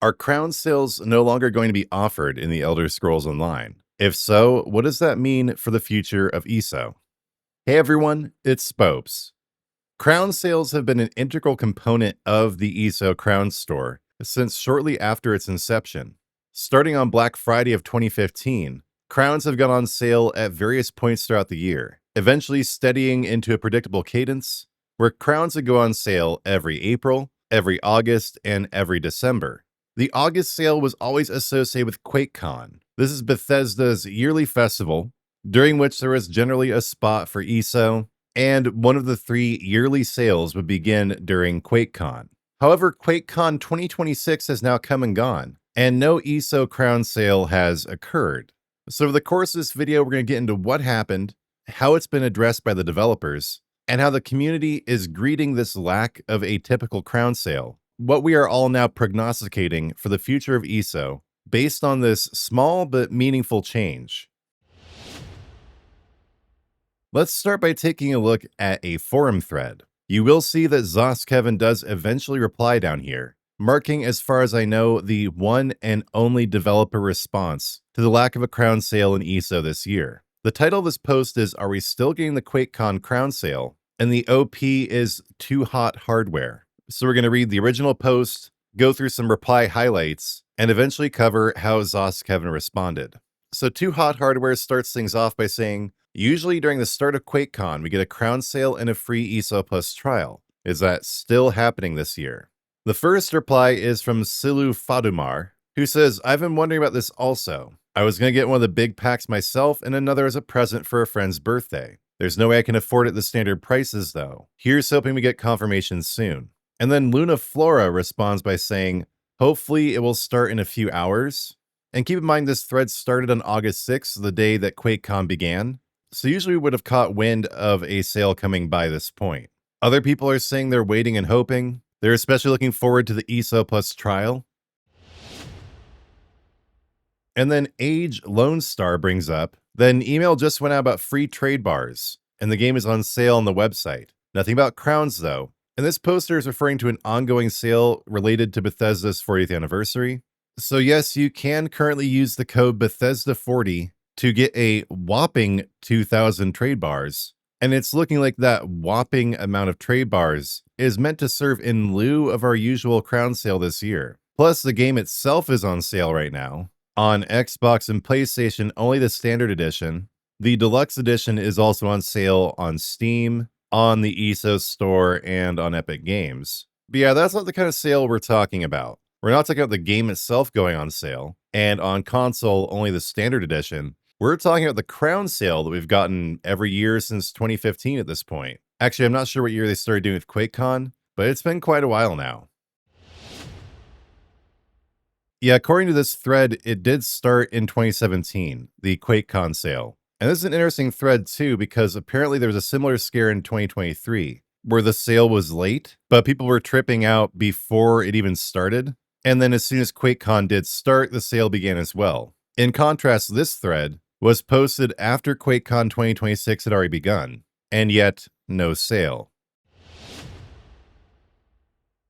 Are crown sales no longer going to be offered in the Elder Scrolls Online? If so, what does that mean for the future of ESO? Hey everyone, it's Spopes. Crown sales have been an integral component of the ESO Crown Store since shortly after its inception. Starting on Black Friday of 2015, crowns have gone on sale at various points throughout the year, eventually steadying into a predictable cadence where crowns would go on sale every April, every August, and every December. The August sale was always associated with Quakecon. This is Bethesda's yearly festival, during which there was generally a spot for ESO, and one of the 3 yearly sales would begin during Quakecon. However, Quakecon 2026 has now come and gone, and no ESO crown sale has occurred. So over the course of this video, we're going to get into what happened, how it's been addressed by the developers, and how the community is greeting this lack of a typical crown sale. What we are all now prognosticating for the future of ESO based on this small but meaningful change. Let's start by taking a look at a forum thread. You will see that Kevin does eventually reply down here, marking, as far as I know, the one and only developer response to the lack of a crown sale in ESO this year. The title of this post is, "Are we still getting the Quakecon crown sale?" And the OP is "Too Hot Hardware." So we're going to read the original post, go through some reply highlights, and eventually cover how Kevin responded. So Too Hot Hardware starts things off by saying, "Usually during the start of Quakecon, we get a crown sale and a free ESO Plus trial. Is that still happening this year?" The first reply is from Silu Fadumar, who says, "I've been wondering about this also. I was going to get one of the big packs myself and another as a present for a friend's birthday. There's no way I can afford it at the standard prices though. Here's hoping we get confirmation soon." And then Luna Flora responds by saying, "Hopefully it will start in a few hours." And keep in mind this thread started on August 6th, the day that Quakecon began. So usually we would have caught wind of a sale coming by this point. Other people are saying they're waiting and hoping. They're especially looking forward to the ESO Plus trial. And then Age Lone Star brings up that an email just went out about free trade bars, and the game is on sale on the website. Nothing about crowns though. And this poster is referring to an ongoing sale related to Bethesda's 40th anniversary. So yes, you can currently use the code Bethesda40 to get a whopping 2,000 trade bars. And it's looking like that whopping amount of trade bars is meant to serve in lieu of our usual crown sale this year. Plus, the game itself is on sale right now. On Xbox and PlayStation, only the standard edition. The deluxe edition is also on sale on Steam, on the ESO store, and on Epic Games. But yeah, that's not the kind of sale we're talking about. We're not talking about the game itself going on sale, and on console, only the standard edition. We're talking about the crown sale that we've gotten every year since 2015 at this point. Actually, I'm not sure what year they started doing with Quakecon, but it's been quite a while now. Yeah, according to this thread, it did start in 2017, the Quakecon sale. And this is an interesting thread too, because apparently there was a similar scare in 2023, where the sale was late, but people were tripping out before it even started. And then as soon as Quakecon did start, the sale began as well. In contrast, this thread was posted after Quakecon 2026 had already begun, and yet no sale.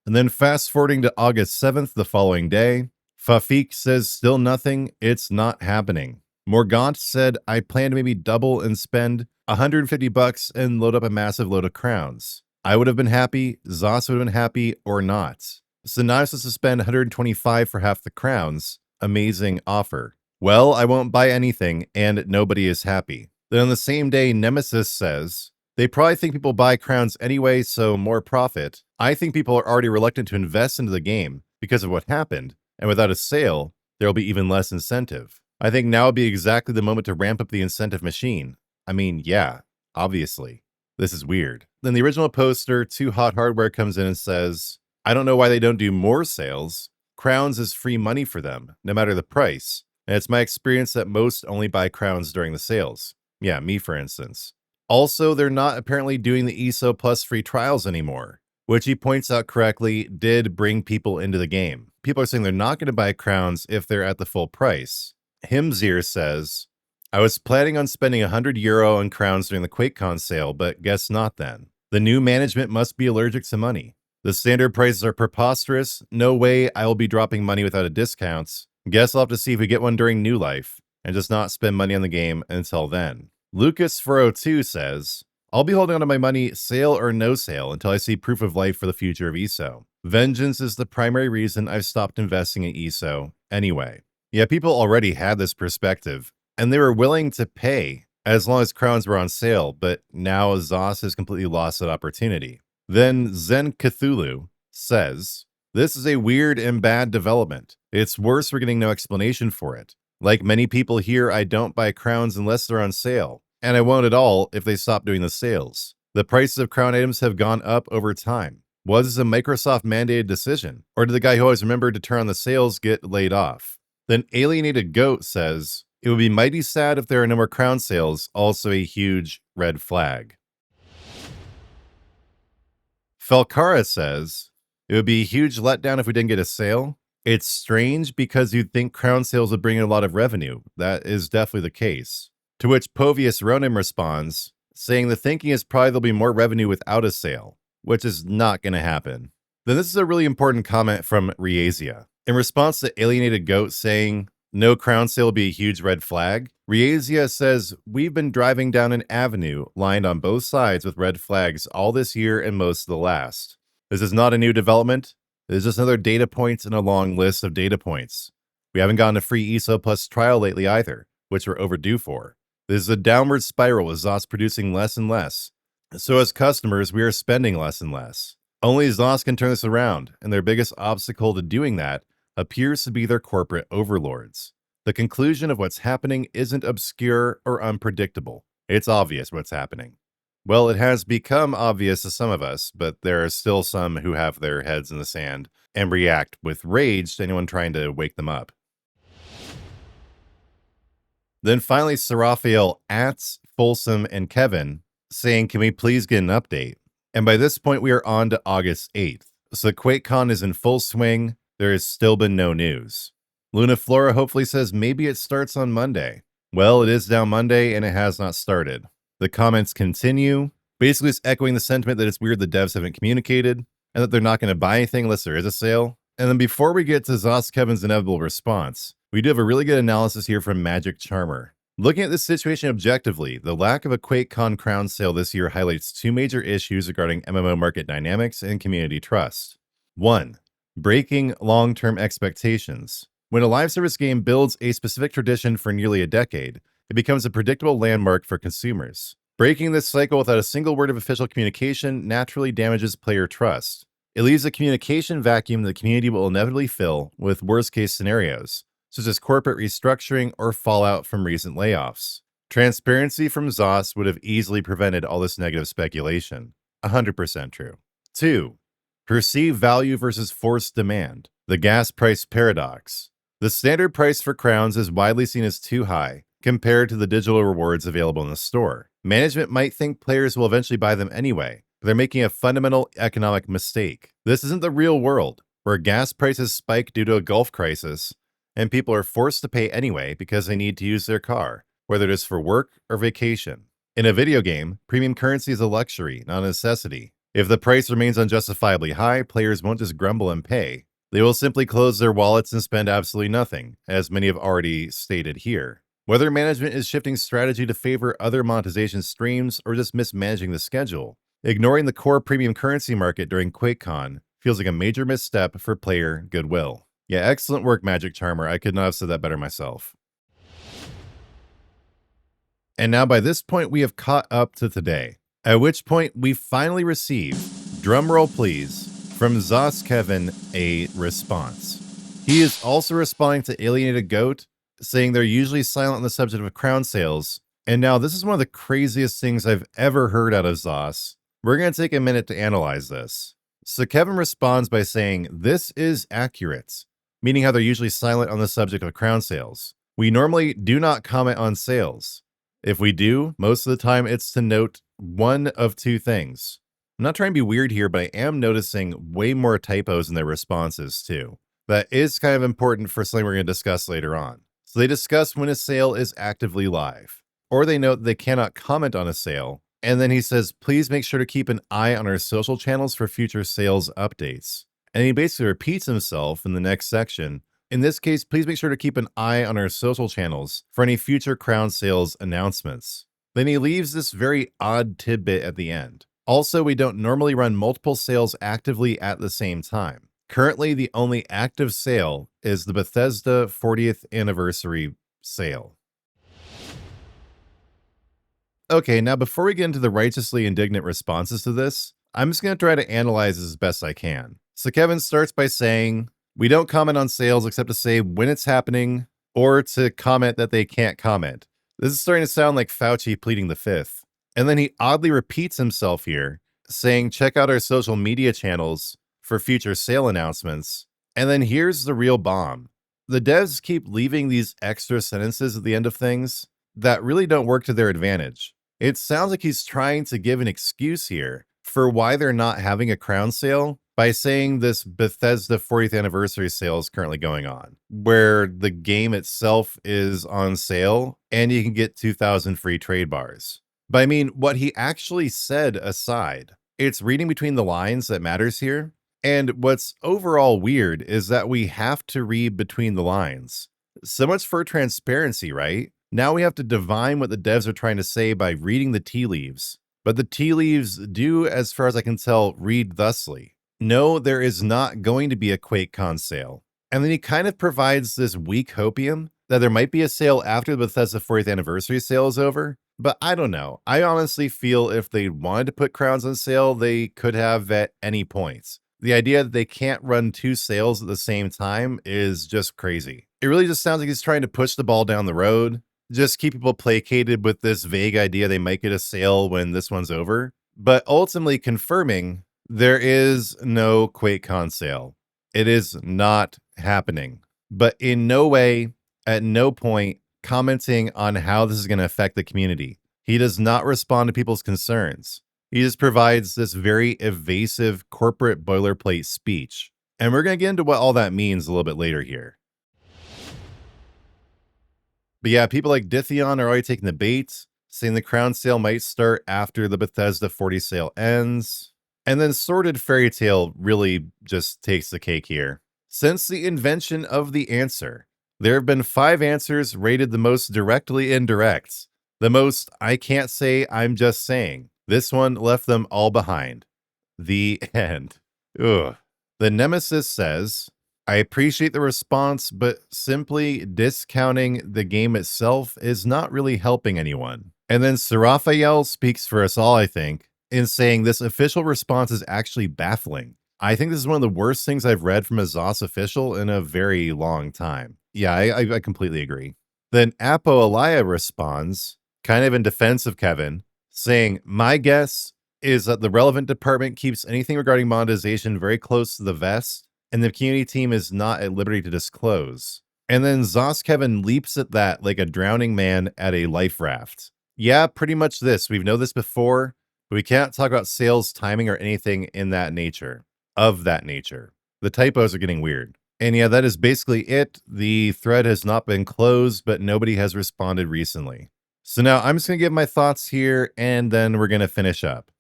And then fast forwarding to August 7th, the following day, Fafik says still nothing, it's not happening. Morgant said, "I plan to maybe double and spend $150 and load up a massive load of crowns. I would have been happy, Zos would have been happy, or not. So now I'm supposed to spend $125 for half the crowns. Amazing offer. Well, I won't buy anything, and nobody is happy." Then on the same day, Nemesis says, "They probably think people buy crowns anyway, so more profit. I think people are already reluctant to invest into the game because of what happened, and without a sale, there will be even less incentive. I think now would be exactly the moment to ramp up the incentive machine." I mean, yeah, obviously. This is weird. Then the original poster, Too Hot Hardware, comes in and says, "I don't know why they don't do more sales. Crowns is free money for them, no matter the price. And it's my experience that most only buy crowns during the sales." Yeah, me for instance. Also, they're not apparently doing the ESO Plus free trials anymore, which he points out correctly did bring people into the game. People are saying they're not going to buy crowns if they're at the full price. Himzir says, "I was planning on spending €100 on crowns during the Quakecon sale, but guess not then. The new management must be allergic to money. The standard prices are preposterous. No way I will be dropping money without a discounts. Guess I'll have to see if we get one during New Life, and just not spend money on the game until then. Lucas402 says, I'll be holding on to my money, sale or no sale, until I see proof of life for the future of ESO. Vengeance is the primary reason I've stopped investing in ESO anyway. Yeah, people already had this perspective, and they were willing to pay as long as crowns were on sale, but now ZOS has completely lost that opportunity. Then Zen Cthulhu says, this is a weird and bad development. It's worse we're getting no explanation for it. Like many people here, I don't buy crowns unless they're on sale, and I won't at all if they stop doing the sales. The prices of crown items have gone up over time. Was this a Microsoft mandated decision, or did the guy who always remembered to turn on the sales get laid off? Then Alienated Goat says, it would be mighty sad if there are no more crown sales, also a huge red flag. Felcara says, it would be a huge letdown if we didn't get a sale. It's strange because you'd think crown sales would bring in a lot of revenue. That is definitely the case. To which Povius Ronim responds, saying the thinking is probably there'll be more revenue without a sale, which is not going to happen. Then this is a really important comment from Riazia. In response to Alienated Goat saying, no crown sale will be a huge red flag, Riazia says, we've been driving down an avenue lined on both sides with red flags all this year and most of the last. This is not a new development. This is just another data point in a long list of data points. We haven't gotten a free ESO Plus trial lately either, which we're overdue for. This is a downward spiral with ZOS producing less and less. So as customers, we are spending less and less. Only ZOS can turn this around, and their biggest obstacle to doing that appears to be their corporate overlords. The conclusion of what's happening isn't obscure or unpredictable. It's obvious what's happening. Well, it has become obvious to some of us, but there are still some who have their heads in the sand and react with rage to anyone trying to wake them up. Then finally, Seraphael, Ats, Folsom, and Kevin saying, can we please get an update? And by this point, we are on to August 8th. So Quakecon is in full swing. There has still been no news. Luna Flora hopefully says maybe it starts on Monday. Well, it is now Monday and it has not started. The comments continue, basically just echoing the sentiment that it's weird the devs haven't communicated and that they're not going to buy anything unless there is a sale. And then before we get to ZOS Kevin's inevitable response, we do have a really good analysis here from Magic Charmer. Looking at this situation objectively, the lack of a Quakecon crown sale this year highlights two major issues regarding MMO market dynamics and community trust. 1. Breaking long-term expectations. When a live service game builds a specific tradition for nearly a decade, it becomes a predictable landmark for consumers. Breaking this cycle without a single word of official communication naturally damages player trust. It leaves a communication vacuum that the community will inevitably fill with worst-case scenarios, such as corporate restructuring or fallout from recent layoffs. Transparency from ZOS would have easily prevented all this negative speculation. 100% true. 2. Perceived value versus forced demand. The gas price paradox. The standard price for crowns is widely seen as too high compared to the digital rewards available in the store. Management might think players will eventually buy them anyway, but they're making a fundamental economic mistake. This isn't the real world, where gas prices spike due to a Gulf crisis, and people are forced to pay anyway because they need to use their car, whether it is for work or vacation. In a video game, premium currency is a luxury, not a necessity. If the price remains unjustifiably high, players won't just grumble and pay. They will simply close their wallets and spend absolutely nothing, as many have already stated here. Whether management is shifting strategy to favor other monetization streams or just mismanaging the schedule, ignoring the core premium currency market during Quakecon feels like a major misstep for player goodwill. Yeah, excellent work, Magic Charmer. I could not have said that better myself. And now by this point, we have caught up to today, at which point we finally received, drumroll please, from ZOS Kevin a response. He is also responding to Alienated Goat, saying they're usually silent on the subject of crown sales. And now this is one of the craziest things I've ever heard out of ZOS. We're going to take a minute to analyze this. So Kevin responds by saying, this is accurate, meaning how they're usually silent on the subject of crown sales. We normally do not comment on sales. If we do, most of the time it's to note one of two things. I'm not trying to be weird here, but I am noticing way more typos in their responses too. That is kind of important for something we're going to discuss later on. So they discuss when a sale is actively live, or they note they cannot comment on a sale And then he says, please make sure to keep an eye on our social channels for future sales updates. And he basically repeats himself in the next section. In this case, please make sure to keep an eye on our social channels for any future crown sales announcements. Then he leaves this very odd tidbit at the end. Also, we don't normally run multiple sales actively at the same time. Currently, the only active sale is the Bethesda 40th anniversary sale. Okay, now before we get into the righteously indignant responses to this, I'm just going to try to analyze this as best I can. So Kevin starts by saying, we don't comment on sales except to say when it's happening or to comment that they can't comment. This is starting to sound like Fauci pleading the fifth. And then he oddly repeats himself here, saying, check out our social media channels for future sale announcements. And then here's the real bomb. The devs keep leaving these extra sentences at the end of things that really don't work to their advantage. It sounds like he's trying to give an excuse here for why they're not having a crown sale by saying this Bethesda 40th anniversary sale is currently going on, where the game itself is on sale and you can get 2,000 free trade bars. But I mean, what he actually said aside, it's reading between the lines that matters here. And what's overall weird is that we have to read between the lines. So much for transparency, right? Now we have to divine what the devs are trying to say by reading the tea leaves. But the tea leaves do, as far as I can tell, read thusly. No, there is not going to be a Quakecon sale. And then he kind of provides this weak hopium that there might be a sale after the Bethesda 40th anniversary sale is over. But I don't know. I honestly feel if they wanted to put crowns on sale, they could have at any point. The idea that they can't run two sales at the same time is just crazy. It really just sounds like he's trying to push the ball down the road, just keep people placated with this vague idea they might get a sale when this one's over, but ultimately confirming there is no QuakeCon sale. It is not happening, but in no way, at no point, commenting on how this is going to affect the community. He does not respond to people's concerns. He just provides this very evasive corporate boilerplate speech. And we're going to get into what all that means a little bit later here. But yeah, people like Dithion are already taking the bait, saying the crown sale might start after the Bethesda 40 sale ends. And then Sordid Fairy Tale really just takes the cake here. Since the invention of the answer, there have been 5 answers rated the most directly indirect. The most I can't say, I'm just saying. This one left them all behind. The end. Ugh. The Nemesis says, I appreciate the response, but simply discounting the game itself is not really helping anyone. And then Seraphael speaks for us all, I think, in saying this official response is actually baffling. I think this is one of the worst things I've read from a ZOS official in a very long time. Yeah, I completely agree. Then Apo Alaya responds, kind of in defense of Kevin, saying, my guess is that the relevant department keeps anything regarding monetization very close to the vest, and the community team is not at liberty to disclose. And then ZOS Kevin leaps at that like a drowning man at a life raft. Yeah, pretty much this. We've known this before, but we can't talk about sales timing or anything in that nature, of that nature. The typos are getting weird. And yeah, that is basically it. The thread has not been closed, but nobody has responded recently. So now I'm just going to give my thoughts here, and then we're going to finish up.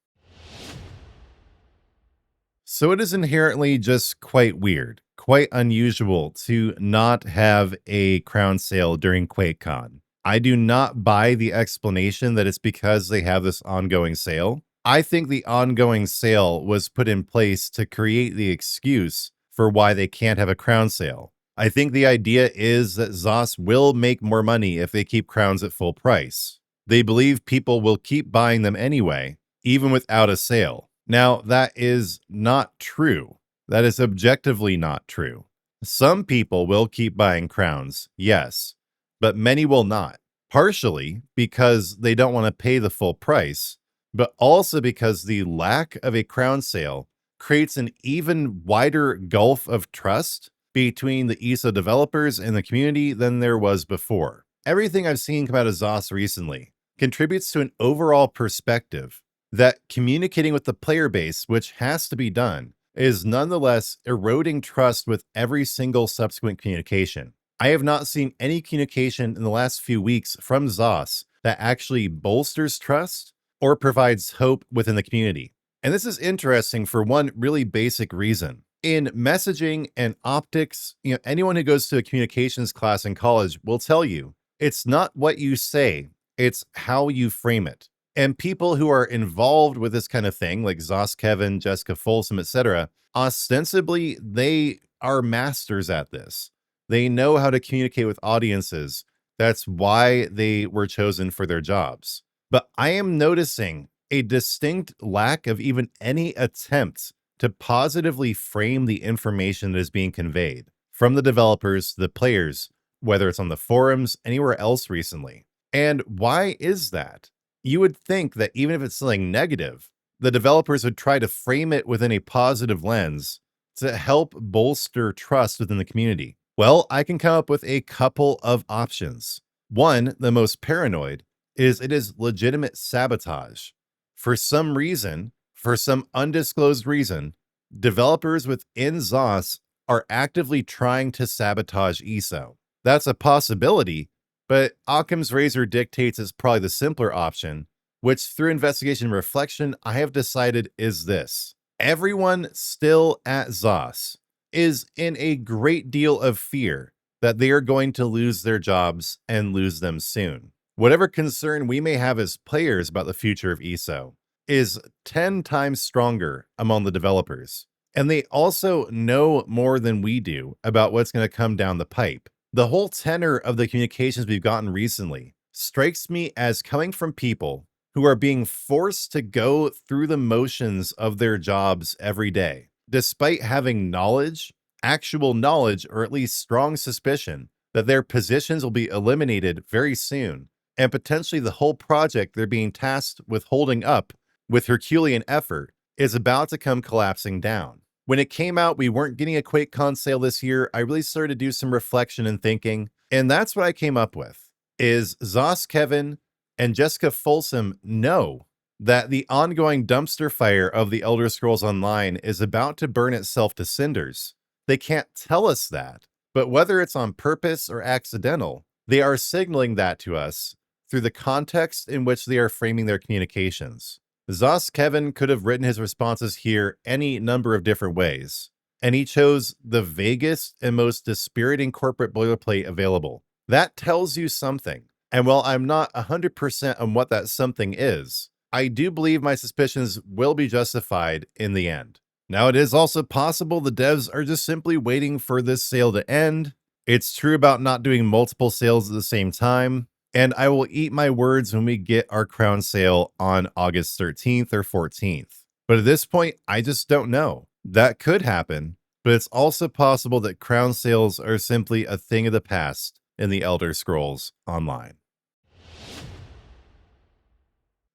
So it is inherently just quite weird, quite unusual to not have a crown sale during QuakeCon. I do not buy the explanation that it's because they have this ongoing sale. I think the ongoing sale was put in place to create the excuse for why they can't have a crown sale. I think the idea is that ZOS will make more money if they keep crowns at full price. They believe people will keep buying them anyway, even without a sale. Now, that is not true. That is objectively not true. Some people will keep buying crowns, yes, but many will not. Partially because they don't want to pay the full price, but also because the lack of a crown sale creates an even wider gulf of trust between the ESO developers and the community than there was before. Everything I've seen come out of ZOS recently contributes to an overall perspective that communicating with the player base, which has to be done, is nonetheless eroding trust with every single subsequent communication. I have not seen any communication in the last few weeks from ZOS that actually bolsters trust or provides hope within the community. And this is interesting for one really basic reason. In messaging and optics, anyone who goes to a communications class in college will tell you it's not what you say, it's how you frame it. And people who are involved with this kind of thing, like Zos Kevin, Jessica Folsom, etc., ostensibly they are masters at this. They know how to communicate with audiences. That's why they were chosen for their jobs. But I am noticing a distinct lack of even any attempt to positively frame the information that is being conveyed from the developers to the players, whether it's on the forums, anywhere else recently. And why is that? You would think that even if it's something negative, the developers would try to frame it within a positive lens to help bolster trust within the community. Well, I can come up with a couple of options. One, the most paranoid, is it is legitimate sabotage. For some reason, for some undisclosed reason, developers within ZOS are actively trying to sabotage ESO. That's a possibility, but Occam's razor dictates it's probably the simpler option, which through investigation and reflection, I have decided is this. Everyone still at ZOS is in a great deal of fear that they are going to lose their jobs and lose them soon. Whatever concern we may have as players about the future of ESO is 10 times stronger among the developers. And they also know more than we do about what's going to come down the pipe. The whole tenor of the communications we've gotten recently strikes me as coming from people who are being forced to go through the motions of their jobs every day, despite having knowledge, actual knowledge, or at least strong suspicion that their positions will be eliminated very soon, and potentially the whole project they're being tasked with holding up with Herculean effort is about to come collapsing down. When it came out, we weren't getting a Quakecon sale this year. I really started to do some reflection and thinking, and that's what I came up with, is Zos Kevin and Jessica Folsom know that the ongoing dumpster fire of the Elder Scrolls Online is about to burn itself to cinders. They can't tell us that, but whether it's on purpose or accidental, they are signaling that to us through the context in which they are framing their communications. Zos Kevin could have written his responses here any number of different ways, and he chose the vaguest and most dispiriting corporate boilerplate available. That tells you something. And while I'm not 100% on what that something is, I do believe my suspicions will be justified in the end. Now, it is also possible the devs are just simply waiting for this sale to end. It's true about not doing multiple sales at the same time, and I will eat my words when we get our crown sale on August 13th or 14th. But at this point, I just don't know. That could happen, but it's also possible that crown sales are simply a thing of the past in the Elder Scrolls Online.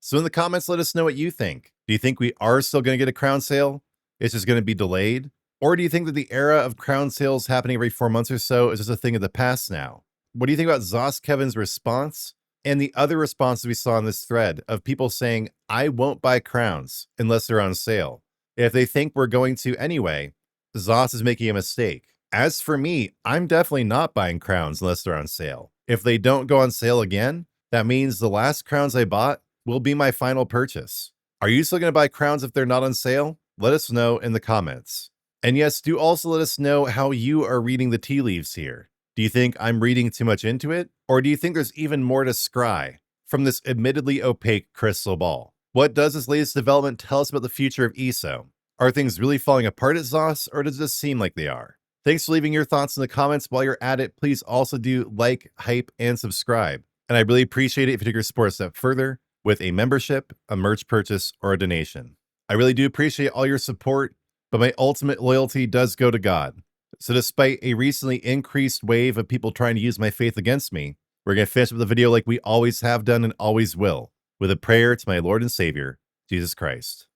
So in the comments, let us know what you think. Do you think we are still going to get a crown sale? It's just going to be delayed? Or do you think that the era of crown sales happening every 4 months or so is just a thing of the past now? What do you think about Zos Kevin's response and the other responses we saw in this thread of people saying, I won't buy crowns unless they're on sale? If they think we're going to anyway, Zos is making a mistake. As for me, I'm definitely not buying crowns unless they're on sale. If they don't go on sale again, that means the last crowns I bought will be my final purchase. Are you still going to buy crowns if they're not on sale? Let us know in the comments. And yes, do also let us know how you are reading the tea leaves here. Do you think I'm reading too much into it? Or do you think there's even more to scry from this admittedly opaque crystal ball? What does this latest development tell us about the future of ESO? Are things really falling apart at ZOS, or does it just seem like they are? Thanks for leaving your thoughts in the comments. While you're at it, please also do like, hype, and subscribe. And I really appreciate it if you take your support a step further with a membership, a merch purchase, or a donation. I really do appreciate all your support, but my ultimate loyalty does go to God. So despite a recently increased wave of people trying to use my faith against me, we're going to finish up the video like we always have done and always will, with a prayer to my Lord and Savior, Jesus Christ.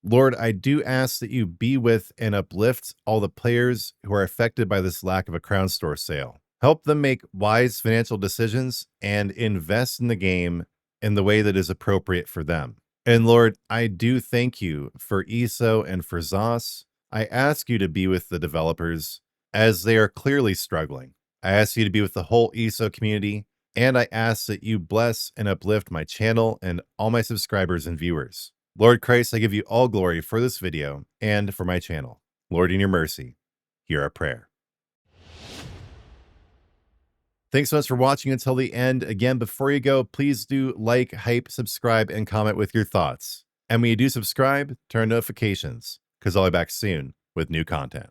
Lord, I do ask that you be with and uplift all the players who are affected by this lack of a crown store sale. Help them make wise financial decisions and invest in the game in the way that is appropriate for them. And Lord, I do thank you for ESO and for ZOS. I ask you to be with the developers as they are clearly struggling. I ask you to be with the whole ESO community And I ask that you bless and uplift my channel and all my subscribers and viewers. Lord Christ, I give you all glory for this video and for my channel. Lord, in your mercy, hear our prayer. Thanks so much for watching until the end. Again, before you go, please do like, hype, subscribe, and comment with your thoughts. And when you do subscribe, turn on notifications, because I'll be back soon with new content.